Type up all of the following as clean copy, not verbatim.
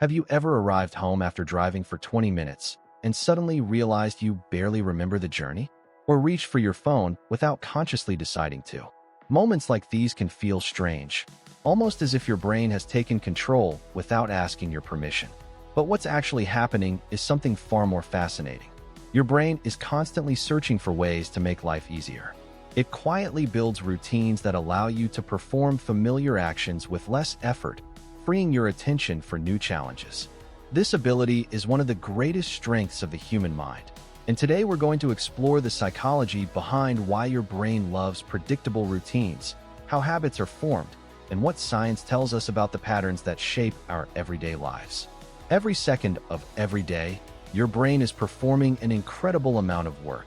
Have you ever arrived home after driving for 20 minutes and suddenly realized you barely remember the journey? Or reached for your phone without consciously deciding to? Moments like these can feel strange, almost as if your brain has taken control without asking your permission. But what's actually happening is something far more fascinating. Your brain is constantly searching for ways to make life easier. It quietly builds routines that allow you to perform familiar actions with less effort, freeing your attention for new challenges. This ability is one of the greatest strengths of the human mind. And today we're going to explore the psychology behind why your brain loves predictable routines, how habits are formed, and what science tells us about the patterns that shape our everyday lives. Every second of every day, your brain is performing an incredible amount of work.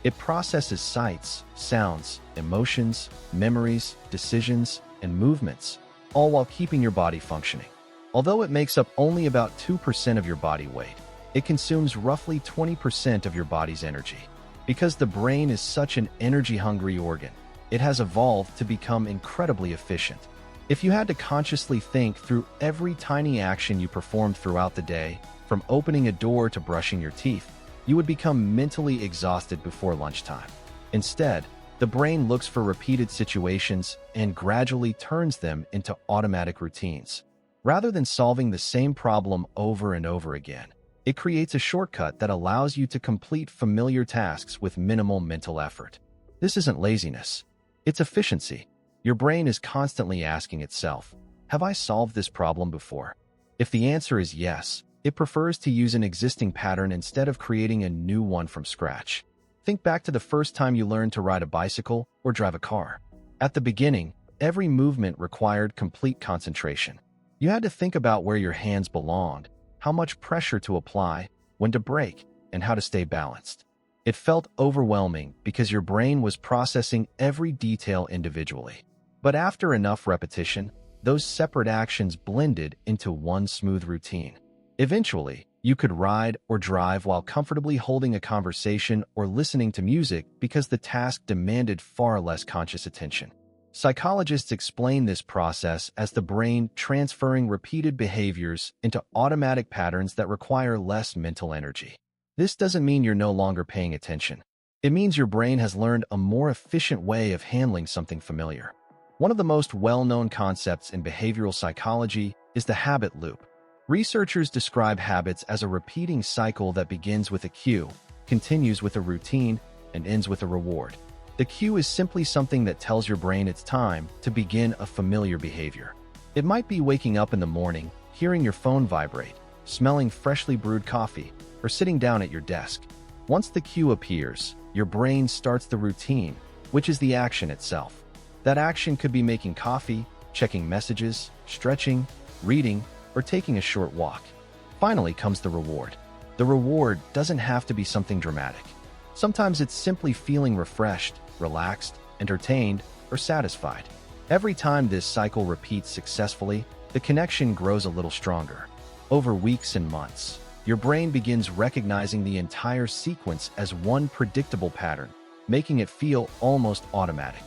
It processes sights, sounds, emotions, memories, decisions, and movements, all while keeping your body functioning. Although it makes up only about 2% of your body weight, it consumes roughly 20% of your body's energy. Because the brain is such an energy-hungry organ, it has evolved to become incredibly efficient. If you had to consciously think through every tiny action you performed throughout the day, from opening a door to brushing your teeth, you would become mentally exhausted before lunchtime. Instead, the brain looks for repeated situations and gradually turns them into automatic routines. Rather than solving the same problem over and over again, it creates a shortcut that allows you to complete familiar tasks with minimal mental effort. This isn't laziness, it's efficiency. Your brain is constantly asking itself, have I solved this problem before? If the answer is yes, it prefers to use an existing pattern instead of creating a new one from scratch. Think back to the first time you learned to ride a bicycle or drive a car. At the beginning, every movement required complete concentration. You had to think about where your hands belonged, how much pressure to apply, when to brake, and how to stay balanced. It felt overwhelming because your brain was processing every detail individually. But after enough repetition, those separate actions blended into one smooth routine. Eventually, you could ride or drive while comfortably holding a conversation or listening to music because the task demanded far less conscious attention. Psychologists explain this process as the brain transferring repeated behaviors into automatic patterns that require less mental energy. This doesn't mean you're no longer paying attention. It means your brain has learned a more efficient way of handling something familiar. One of the most well-known concepts in behavioral psychology is the habit loop. Researchers describe habits as a repeating cycle that begins with a cue, continues with a routine, and ends with a reward. The cue is simply something that tells your brain it's time to begin a familiar behavior. It might be waking up in the morning, hearing your phone vibrate, smelling freshly brewed coffee, or sitting down at your desk. Once the cue appears, your brain starts the routine, which is the action itself. That action could be making coffee, checking messages, stretching, reading, or taking a short walk. Finally comes the reward. The reward doesn't have to be something dramatic. Sometimes it's simply feeling refreshed, relaxed, entertained, or satisfied. Every time this cycle repeats successfully, the connection grows a little stronger. Over weeks and months, your brain begins recognizing the entire sequence as one predictable pattern, making it feel almost automatic.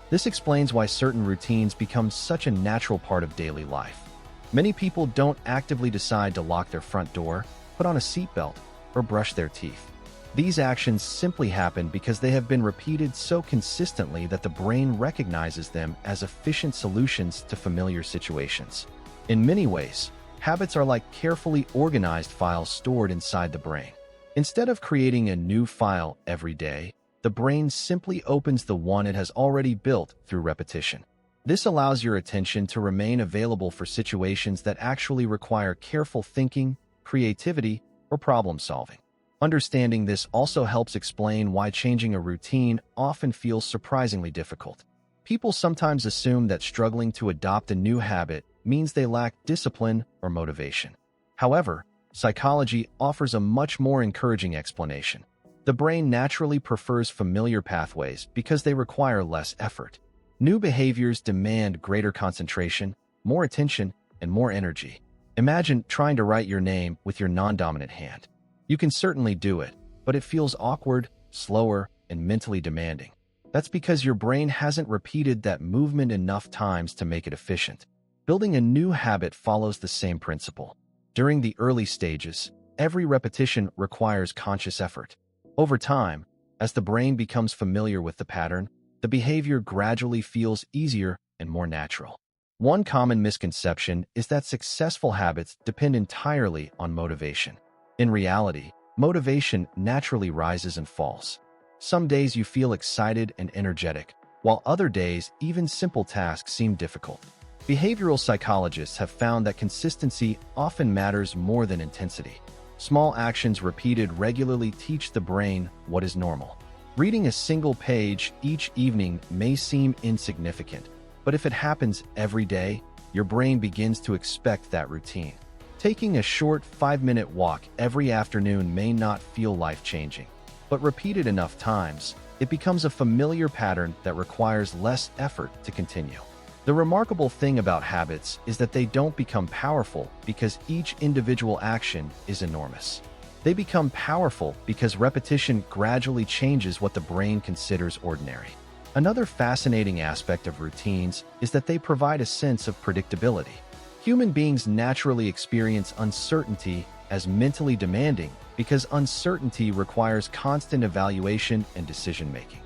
This explains why certain routines become such a natural part of daily life. Many people don't actively decide to lock their front door, put on a seatbelt, or brush their teeth. These actions simply happen because they have been repeated so consistently that the brain recognizes them as efficient solutions to familiar situations. In many ways, habits are like carefully organized files stored inside the brain. Instead of creating a new file every day, the brain simply opens the one it has already built through repetition. This allows your attention to remain available for situations that actually require careful thinking, creativity, or problem solving. Understanding this also helps explain why changing a routine often feels surprisingly difficult. People sometimes assume that struggling to adopt a new habit means they lack discipline or motivation. However, psychology offers a much more encouraging explanation. The brain naturally prefers familiar pathways because they require less effort. New behaviors demand greater concentration, more attention, and more energy. Imagine trying to write your name with your non-dominant hand. You can certainly do it, but it feels awkward, slower, and mentally demanding. That's because your brain hasn't repeated that movement enough times to make it efficient. Building a new habit follows the same principle. During the early stages, every repetition requires conscious effort. Over time, as the brain becomes familiar with the pattern, the behavior gradually feels easier and more natural. One common misconception is that successful habits depend entirely on motivation. In reality, motivation naturally rises and falls. Some days you feel excited and energetic, while other days even simple tasks seem difficult. Behavioral psychologists have found that consistency often matters more than intensity. Small actions repeated regularly teach the brain what is normal. Reading a single page each evening may seem insignificant, but if it happens every day, your brain begins to expect that routine. Taking a short 5-minute walk every afternoon may not feel life-changing, but repeated enough times, it becomes a familiar pattern that requires less effort to continue. The remarkable thing about habits is that they don't become powerful because each individual action is enormous. They become powerful because repetition gradually changes what the brain considers ordinary. Another fascinating aspect of routines is that they provide a sense of predictability. Human beings naturally experience uncertainty as mentally demanding because uncertainty requires constant evaluation and decision-making.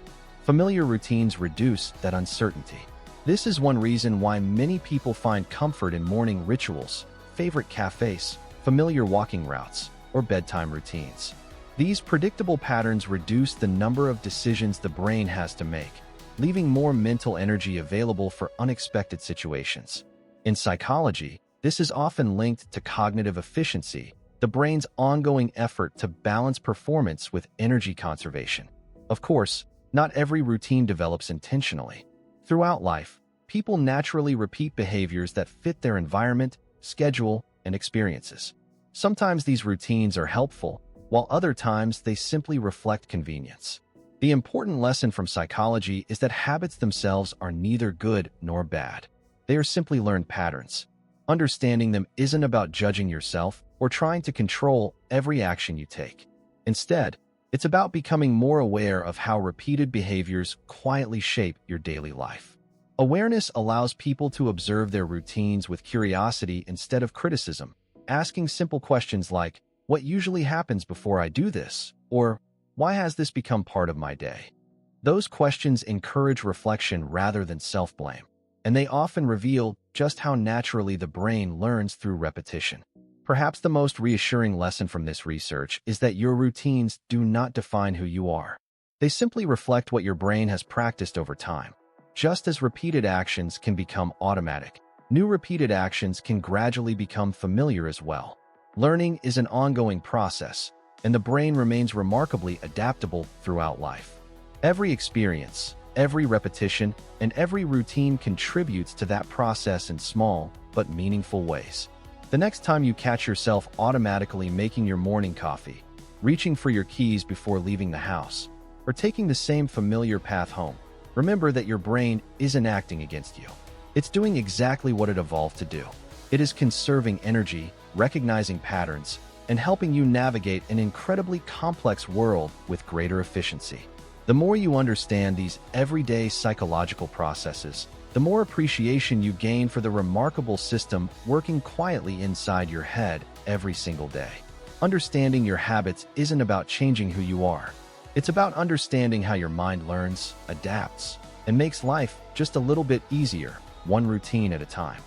Familiar routines reduce that uncertainty. This is one reason why many people find comfort in morning rituals, favorite cafes, familiar walking routes, or bedtime routines. These predictable patterns reduce the number of decisions the brain has to make, leaving more mental energy available for unexpected situations. In psychology, this is often linked to cognitive efficiency, the brain's ongoing effort to balance performance with energy conservation. Of course, not every routine develops intentionally. Throughout life, people naturally repeat behaviors that fit their environment, schedule, and experiences. Sometimes these routines are helpful, while other times they simply reflect convenience. The important lesson from psychology is that habits themselves are neither good nor bad. They are simply learned patterns. Understanding them isn't about judging yourself or trying to control every action you take. Instead, it's about becoming more aware of how repeated behaviors quietly shape your daily life. Awareness allows people to observe their routines with curiosity instead of criticism, asking simple questions like, "What usually happens before I do this?" or "Why has this become part of my day?" Those questions encourage reflection rather than self-blame, and they often reveal just how naturally the brain learns through repetition. Perhaps the most reassuring lesson from this research is that your routines do not define who you are. They simply reflect what your brain has practiced over time. Just as repeated actions can become automatic, new repeated actions can gradually become familiar as well. Learning is an ongoing process, and the brain remains remarkably adaptable throughout life. Every experience, every repetition, and every routine contributes to that process in small but meaningful ways. The next time you catch yourself automatically making your morning coffee, reaching for your keys before leaving the house, or taking the same familiar path home, remember that your brain isn't acting against you. It's doing exactly what it evolved to do. It is conserving energy, recognizing patterns, and helping you navigate an incredibly complex world with greater efficiency. The more you understand these everyday psychological processes, the more appreciation you gain for the remarkable system working quietly inside your head every single day. Understanding your habits isn't about changing who you are. It's about understanding how your mind learns, adapts, and makes life just a little bit easier, one routine at a time.